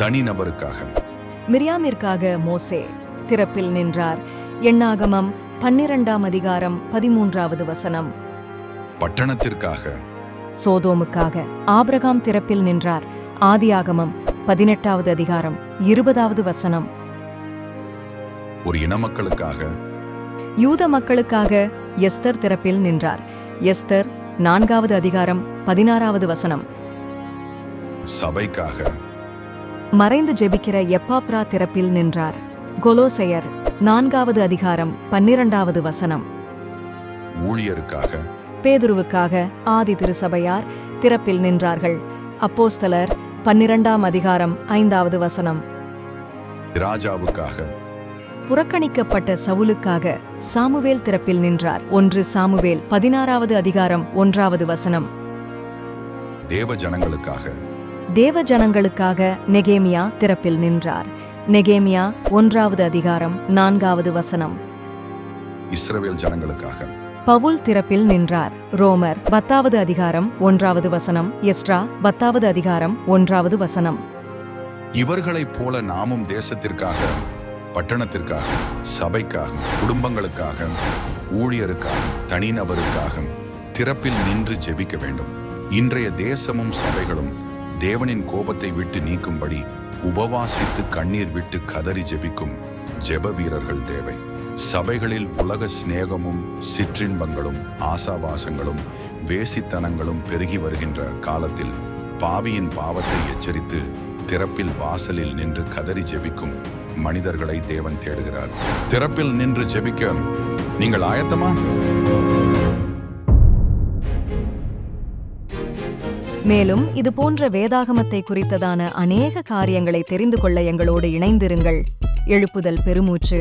தனிநபருக்காக. மிரியாமிற்காக மோசே திறப்பில் நின்றார். எண்ணாகமம் 12ஆம் அதிகாரம் 13வது வசனம். பட்டணத்திற்காக. சோதோமுக்காக ஆபிரகாம் திறப்பில் நின்றார். ஆதியாகமம் 18வது அதிகாரம் 20வது வசனம். ஒரு இனமக்களுக்காக. யூத மக்களுக்காக எஸ்தர் திறப்பில் நின்றார். எஸ்தர் 4வது அதிகாரம் 16வது வசனம். சபைக்காக. மறைந்து ஜெபிக்கிற எப்பாப்ரா திறப்பில் நின்றார். கொலோசையர் 4வது அதிகாரம் 12வது வசனம். ஊழியருக்காக. பேதுருவுக்காக ஆதி திருசபையார் திறப்பில் நின்றார்கள். அப்போஸ்தலர் 12ஆம் அதிகாரம் 5வது வசனம். ராஜாவுக்காக. புறக்கணிக்கப்பட்ட சவுலுக்காக சாமுவேல் திறப்பில் நின்றார். 1 சாமுவேல் 16வது அதிகாரம் 1வது வசனம். தேவ ஜனங்களுக்காக. தேவ ஜனங்களுக்காக நெகேமியா திறப்பில் நின்றார். நெகேமியா 1வது அதிகாரம் 4வது வசனம். இஸ்ரவேல் ஜனங்களுக்காக. பவுல் திறப்பில் நின்றார். ரோமர் 10வது அதிகாரம் 1வது வசனம். எஸ்ட்ரா 10வது அதிகாரம் 1வது வசனம். இவர்களைப் போல நாமும் தேசத்திற்காக, பட்டணத்திற்காக, சபைக்காக, குடும்பங்களுக்காக, ஊழியருக்காக, தனிநபருக்காக திறப்பில் நின்று ஜெபிக்க வேண்டும். இன்றைய தேசமும் சபைகளும் தேவனின் கோபத்தை விட்டு நீக்கும்படி உபவாசித்து கண்ணீர் விட்டு கதறி ஜெபிக்கும் ஜெப வீரர்கள் தேவை. சபைகளில் உலக சிநேகமும் சிற்றின்பங்களும் ஆசாபாசங்களும் வேசித்தனங்களும் பெருகி வருகின்ற காலத்தில் பாவியின் பாவத்தை எச்சரித்து திறப்பில் வாசலில் நின்று கதறி ஜெபிக்கும் மனிதர்களை தேவன் தேடுகிறார். திறப்பில் நின்று ஜெபிக்க நீங்கள் ஆயத்தமா? மேலும் இது போன்ற வேதாகமத்தை குறித்ததான அநேக காரியங்களை தெரிந்து கொள்ள எங்களோடு இணைந்திருங்கள். எழுப்புதல் பெருமூச்சு